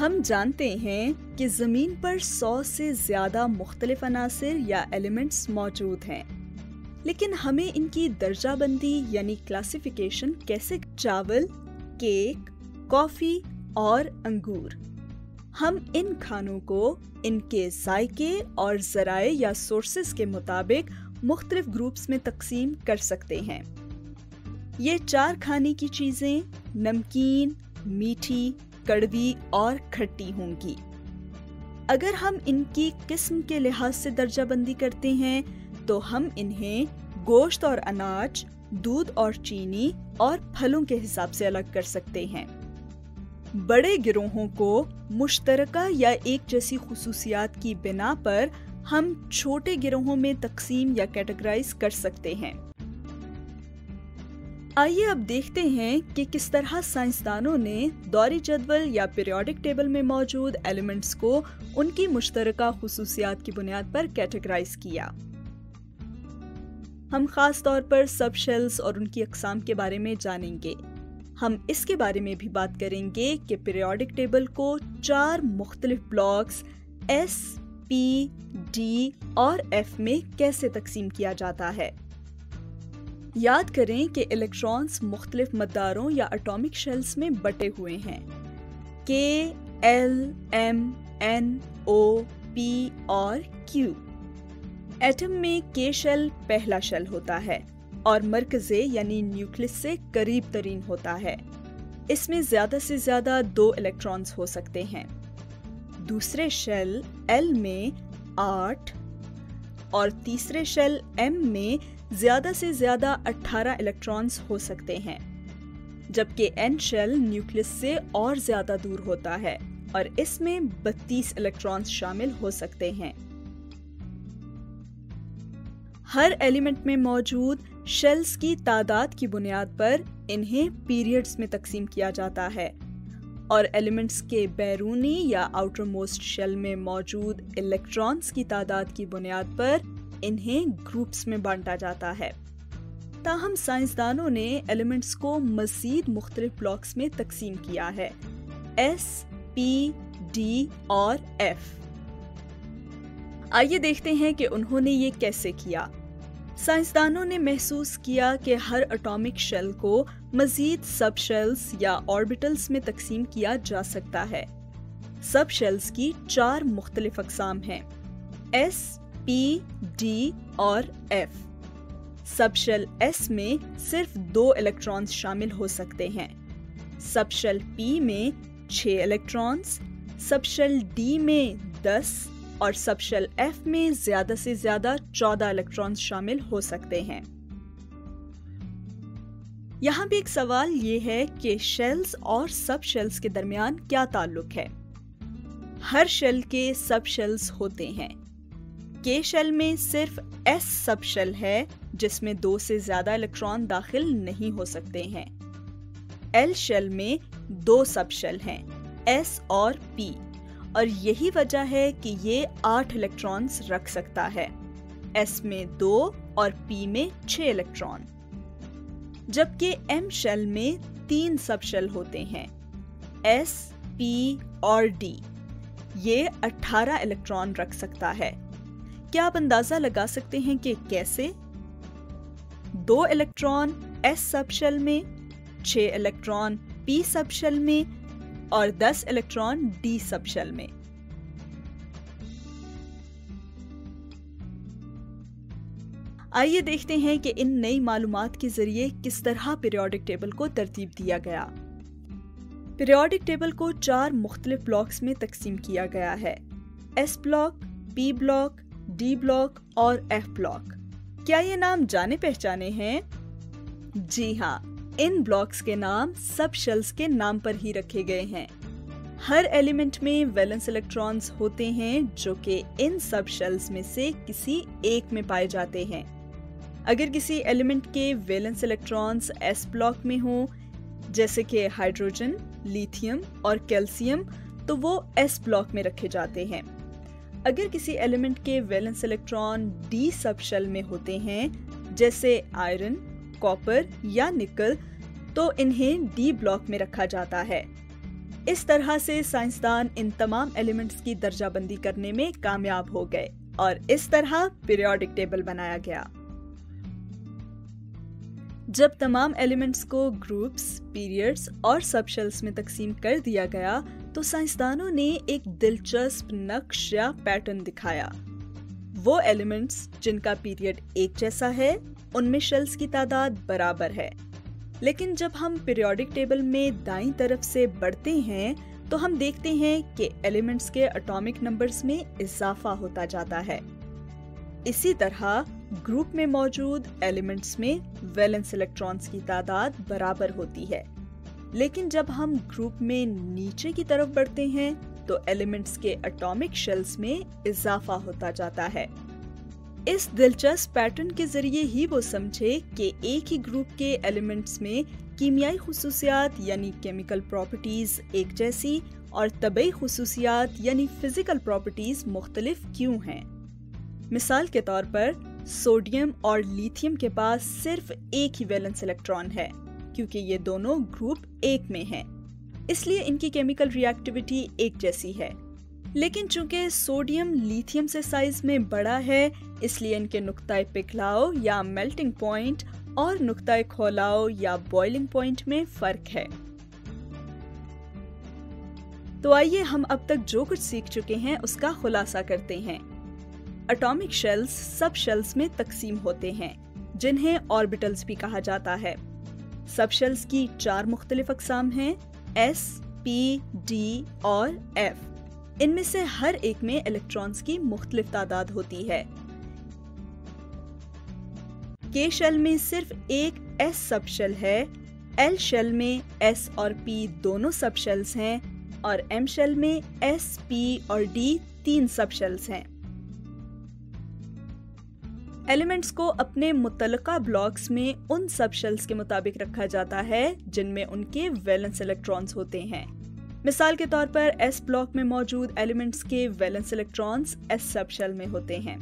हम जानते हैं कि ज़मीन पर 100 से ज़्यादा मुख्तलिफ अनासिर या एलिमेंट्स मौजूद हैं, लेकिन हमें इनकी दर्जाबंदी यानी क्लासिफिकेशन कैसे? चावल, केक, कॉफ़ी और अंगूर। हम इन खानों को इनके जायके और ज़राए या सोर्सेस के मुताबिक मुख्तलिफ ग्रुप्स में तकसीम कर सकते हैं। ये 4 खाने की चीज़ें नमकीन, मीठी, कड़वी और खट्टी होंगी। अगर हम इनकी किस्म के लिहाज से दर्जाबंदी करते हैं तो हम इन्हें गोश्त और अनाज, दूध और चीनी और फलों के हिसाब से अलग कर सकते हैं। बड़े गिरोहों को मुश्तरका या एक जैसी खुसूसियात की बिना पर हम छोटे गिरोहों में तकसीम या कैटेगराइज कर सकते हैं। आइए अब देखते हैं कि किस तरह साइंसदानों ने दौरी जदवल या पीरियोडिक टेबल में मौजूद एलिमेंट्स को उनकी मुश्तरका खुसूसियात की बुनियाद पर कैटेगराइज किया। हम खास तौर पर सब शेल्स और उनकी अक़साम के बारे में जानेंगे। हम इसके बारे में भी बात करेंगे कि पीरियोडिक टेबल को 4 मुख्तलिफ ब्लॉक्स S, P, D और F में कैसे तकसीम किया जाता है। याद करें कि इलेक्ट्रॉन्स मुख्तलिफ मकदारों या एटॉमिक शेल्स में बटे हुए हैं। K, L, M, N, O, P और Q। एटम में K शेल पहला शेल होता है और मरकज़े यानी न्यूक्लियस से करीब तरीन होता है। इसमें ज्यादा से ज्यादा 2 इलेक्ट्रॉन्स हो सकते हैं। दूसरे शेल L में 8 और तीसरे शेल M में ज्यादा से ज्यादा 18 इलेक्ट्रॉन्स हो सकते हैं, जबकि N शेल न्यूक्लियस से और ज्यादा दूर होता है और इसमें 32 इलेक्ट्रॉन्स शामिल हो सकते हैं। हर एलिमेंट में मौजूद शेल्स की तादाद की बुनियाद पर इन्हें पीरियड्स में तकसीम किया जाता है और एलिमेंट्स के बैरूनी या आउटर मोस्ट शेल में मौजूद इलेक्ट्रॉन्स की तादाद की बुनियाद पर इन्हें ग्रुप्स में बांटा जाता है। ताहम साइंसदानों ने एलिमेंट्स को मज़ीद मुख्तलिफ ब्लॉक्स में तकसीम किया है, S, P, D और F। आइए देखते हैं कि उन्होंने ये कैसे किया। साइंसदानों ने महसूस किया कि हर एटॉमिक शेल को मज़ीद सब शेल्स या ऑर्बिटल्स में तकसीम किया जा सकता है। सब शेल्स की 4 मुख्तलिफ अक़साम हैं, S, P, D और F। सब शेल S में सिर्फ 2 इलेक्ट्रॉन्स शामिल हो सकते हैं। सब शेल P में 6 इलेक्ट्रॉन्स, सब शेल D में 10 और सब शेल F में ज्यादा से ज्यादा 14 इलेक्ट्रॉन्स शामिल हो सकते हैं। यहाँ भी एक सवाल ये है कि शेल्स और सब शेल्स के दरमियान क्या ताल्लुक है। हर शेल के सब शेल्स होते हैं। K शेल में सिर्फ S सब शेल है जिसमें 2 से ज्यादा इलेक्ट्रॉन दाखिल नहीं हो सकते हैं। L शेल में 2 सब शेल हैं, S और P, और यही वजह है कि ये 8 इलेक्ट्रॉन्स रख सकता है, S में 2 और P में 6 इलेक्ट्रॉन। जबकि M शेल में 3 सब शेल होते हैं, S, P और D। ये 18 इलेक्ट्रॉन रख सकता है। क्या आप अंदाजा लगा सकते हैं कि कैसे? 2 इलेक्ट्रॉन S सब शेल में, 6 इलेक्ट्रॉन P सब शेल में और 10 इलेक्ट्रॉन D सब शेल में। आइए देखते हैं कि इन नई मालूमात के जरिए किस तरह पीरियोडिक टेबल को तरतीब दिया गया। पीरियोडिक टेबल को 4 मुख्तलिफ ब्लॉक्स में तकसीम किया गया है, S block, P block, D block और F ब्लॉक। क्या ये नाम जाने पहचाने हैं? जी हाँ, इन ब्लॉक्स के नाम सब शेल्स के नाम पर ही रखे गए हैं। हर एलिमेंट में वैलेंस इलेक्ट्रॉन्स होते हैं जो कि इन सब शेल्स में से किसी एक में पाए जाते हैं। अगर किसी एलिमेंट के वैलेंस इलेक्ट्रॉन्स S ब्लॉक में हों, जैसे कि हाइड्रोजन, लिथियम और कैल्शियम, तो वो S ब्लॉक में रखे जाते हैं। अगर किसी एलिमेंट के valence electron D sub shell में होते हैं, जैसे आयरन, कॉपर या निकल, तो इन्हें D ब्लॉक में रखा जाता है। इस तरह से साइंसदान इन तमाम एलिमेंट्स की दर्जाबंदी करने में कामयाब हो गए और इस तरह पीरियोडिक टेबल बनाया गया। जब तमाम एलिमेंट्स को ग्रुप्स, पीरियड्स और सबशेल्स में तकसीम कर दिया गया तो साइंसदानों ने एक दिलचस्प नक्श या पैटर्न दिखाया। वो एलिमेंट्स जिनका पीरियड एक जैसा है उनमें शेल्स की तादाद बराबर है, लेकिन जब हम पीरियोडिक टेबल में दाईं तरफ से बढ़ते हैं तो हम देखते हैं कि एलिमेंट्स के एटॉमिक नंबर्स में इजाफा होता जाता है। इसी तरह ग्रुप में मौजूद एलिमेंट्स में वैलेंस इलेक्ट्रॉन्स की तादाद बराबर होती है, लेकिन जब हम ग्रुप में नीचे की तरफ बढ़ते हैं तो एलिमेंट्स के एटॉमिक शेल्स में इजाफा होता जाता है। इस दिलचस्प पैटर्न के जरिए ही वो समझे कि एक ही ग्रुप के एलिमेंट्स में कीमियाई खुसूसियात यानी केमिकल प्रॉपर्टीज एक जैसी और तबई खुसूसियात यानी फिजिकल प्रॉपर्टीज मुख्तलिफ क्यों हैं। मिसाल के तौर पर सोडियम और लिथियम के पास सिर्फ एक ही वैलेंस इलेक्ट्रॉन है क्योंकि ये दोनों ग्रुप एक में हैं, इसलिए इनकी केमिकल रिएक्टिविटी एक जैसी है। लेकिन चूंकि सोडियम लिथियम से साइज में बड़ा है, इसलिए इनके नुक्ताए पिघलाव या मेल्टिंग पॉइंट और नुक्ताए खौलाव या बॉइलिंग पॉइंट में फर्क है। तो आइए हम अब तक जो कुछ सीख चुके हैं उसका खुलासा करते हैं। एटॉमिक शेल्स सब शेल्स में तकसीम होते हैं जिन्हें ऑर्बिटल्स भी कहा जाता है। सब शेल्स की 4 मुख्तलिफ अक़साम हैं, S, P, D और F। इनमें से हर एक में इलेक्ट्रॉन्स की मुख्तलिफ तादाद होती है। K शेल में सिर्फ एक S सब शेल है, L शेल में S और P दोनों सब शेल्स हैं और M शेल में S, P और D 3 सब शेल्स हैं। एलिमेंट्स को अपने मुतल्लका ब्लॉक्स में उन सब शेल्स के मुताबिक रखा जाता है जिनमें उनके वैलेंस इलेक्ट्रॉन्स होते हैं। मिसाल के तौर पर S ब्लॉक में मौजूद एलिमेंट्स के valence electrons S sub shell में होते हैं।